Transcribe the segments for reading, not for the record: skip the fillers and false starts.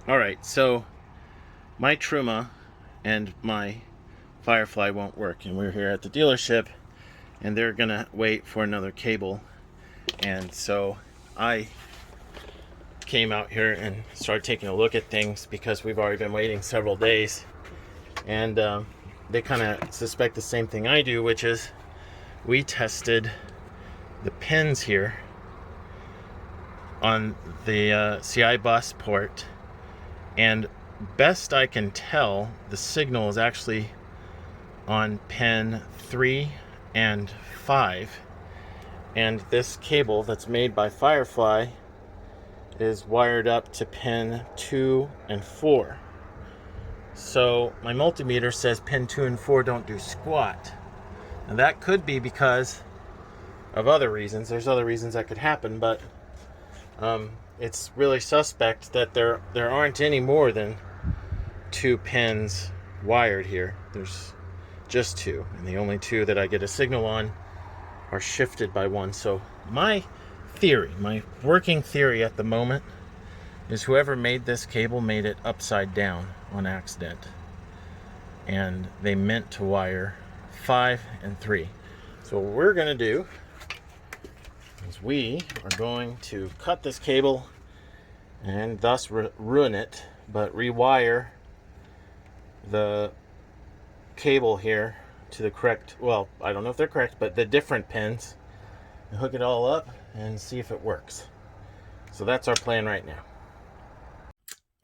Alright, so my Truma and my Firefly won't work, and we're here at the dealership and they're gonna wait for another cable. And so I came out here and started taking a look at things because we've already been waiting several days, and they kind of suspect the same thing I do, which is we tested the pins here on the CI bus port, and best I can tell, the signal is actually on pin 3 and 5, and this cable that's made by Firefly is wired up to pin 2 and 4. So my multimeter says pin 2 and 4 don't do squat. And that could be because of other reasons. There's other reasons that could happen, but it's really suspect that there aren't any more than 2 pins wired here. There's just 2, and the only 2 that I get a signal on are shifted by 1. So my working theory at the moment is whoever made this cable made it upside down on accident, and they meant to wire 5 and 3. So what we're going to do is we are going to cut this cable and thus ruin it, but rewire the cable here to the correct, well, I don't know if they're correct, but the different pins, and hook it all up and see if it works. So that's our plan right now.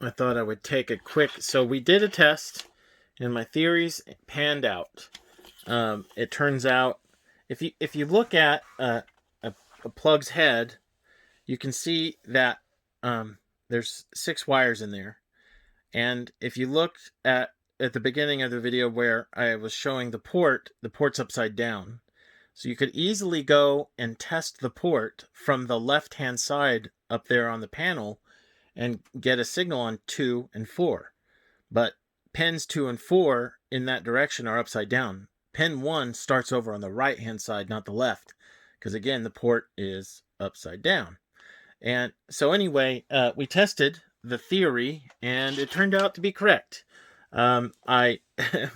I thought I would take a quick, so we did a test and my theories panned out. It turns out if you look at a plug's head, you can see that there's 6 wires in there. And if you looked at the beginning of the video where I was showing the port's upside down. So you could easily go and test the port from the left-hand side up there on the panel and get a signal on 2 and 4. But pins 2 and 4 in that direction are upside down. Pin 1 starts over on the right-hand side, not the left, because again, the port is upside down. And so anyway, we tested the theory and it turned out to be correct. I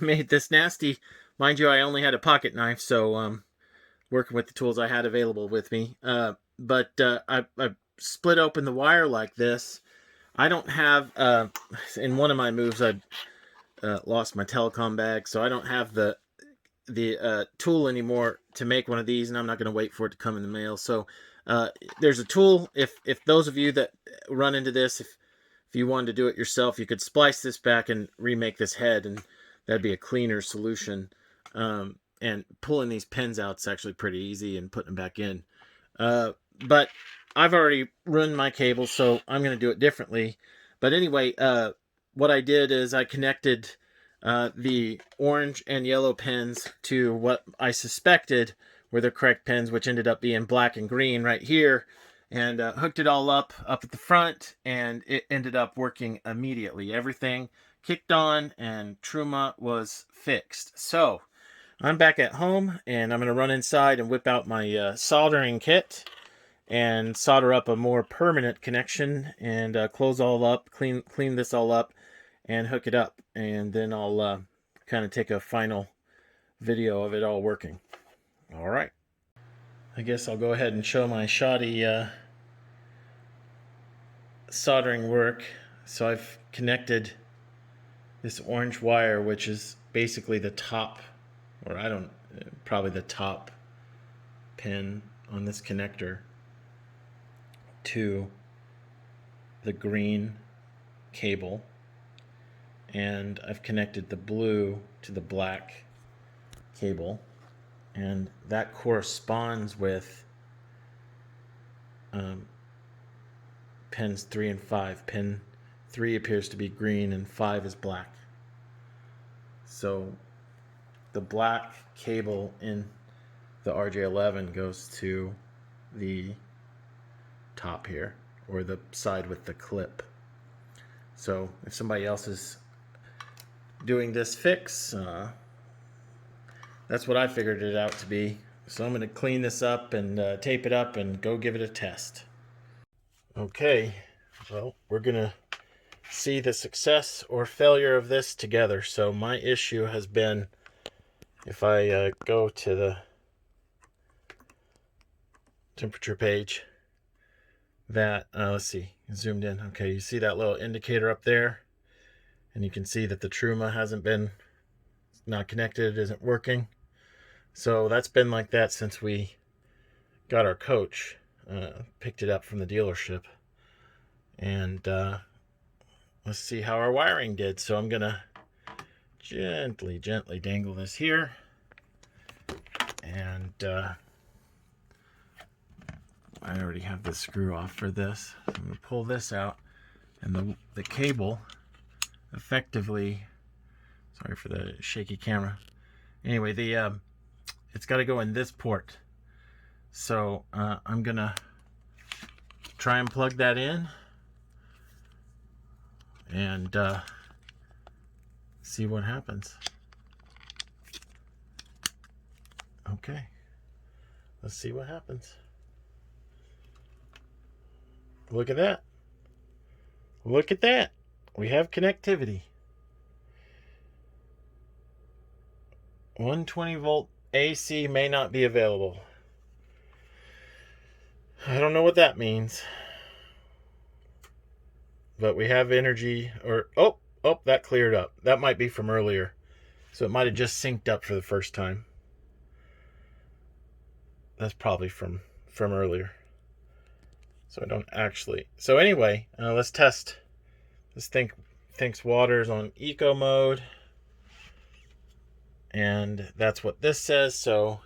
made this nasty, mind you, I only had a pocket knife, so working with the tools I had available with me. But I split open the wire like this. I don't have, in one of my moves, I lost my telecom bag, so I don't have the tool anymore to make one of these, and I'm not going to wait for it to come in the mail. So there's a tool. If those of you that run into this, if you wanted to do it yourself, you could splice this back and remake this head, and that'd be a cleaner solution. And pulling these pins out is actually pretty easy, and putting them back in. But I've already ruined my cable, so I'm going to do it differently. But anyway, what I did is I connected the orange and yellow pins to what I suspected were the correct pins, which ended up being black and green right here, and hooked it all up at the front, and it ended up working immediately. Everything kicked on and Truma was fixed. So I'm back at home, and I'm going to run inside and whip out my soldering kit and solder up a more permanent connection, and close all up, clean this all up, and hook it up. And then I'll kind of take a final video of it all working. All right. I guess I'll go ahead and show my shoddy soldering work. So I've connected this orange wire, which is basically the top, or probably the top pin on this connector, to the green cable, and I've connected the blue to the black cable, and that corresponds with pins 3 and 5. Pin 3 appears to be green and 5 is black. So the black cable in the RJ11 goes to the top here, or the side with the clip. So if somebody else is doing this fix, that's what I figured it out to be. So I'm going to clean this up and tape it up and go give it a test. Okay, well, we're going to see the success or failure of this together. So my issue has been, if I go to the temperature page, that, let's see, zoomed in. Okay, you see that little indicator up there? And you can see that the Truma hasn't been, not connected, it isn't working. So that's been like that since we got our coach, picked it up from the dealership. And let's see how our wiring did. So I'm gonna gently dangle this here. And I already have the screw off for this. So I'm gonna pull this out, and the cable effectively, sorry for the shaky camera. Anyway, it's got to go in this port. So I'm gonna try and plug that in and see what happens. Okay, let's see what happens. Look at that. Look at that. We have connectivity. 120 volt AC may not be available. I don't know what that means. But we have energy, or oh, that cleared up. That might be from earlier. So it might have just synced up for the first time. That's probably from earlier. So I don't actually. So anyway, let's test. This thing thinks water's on eco mode. And that's what this says. So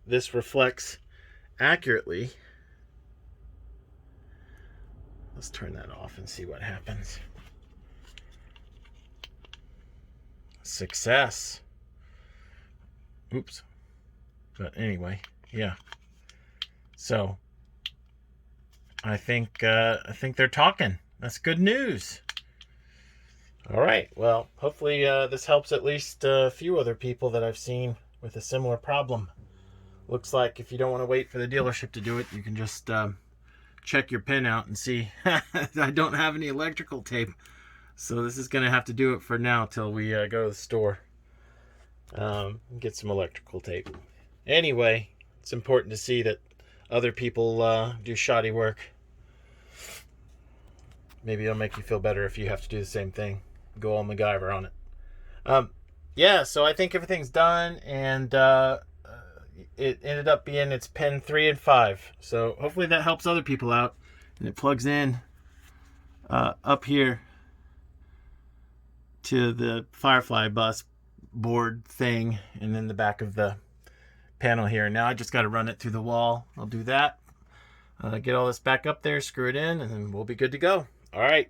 this reflects accurately. Let's turn that off and see what happens. Success. Oops. But anyway, yeah. So I think they're talking. That's good news. All right. Well, hopefully this helps at least a few other people that I've seen with a similar problem. Looks like if you don't want to wait for the dealership to do it, you can just check your pin out and see. I don't have any electrical tape, so this is going to have to do it for now till we go to the store. Get some electrical tape. Anyway, it's important to see that other people do shoddy work. Maybe it'll make you feel better if you have to do the same thing. Go all MacGyver on it. Yeah, so I think everything's done, and it ended up being it's pin 3 and 5. So hopefully that helps other people out. And it plugs in up here to the Firefly bus board thing, and then the back of the panel here. Now I just got to run it through the wall. I'll do that. Get all this back up there, screw it in, and then we'll be good to go. All right.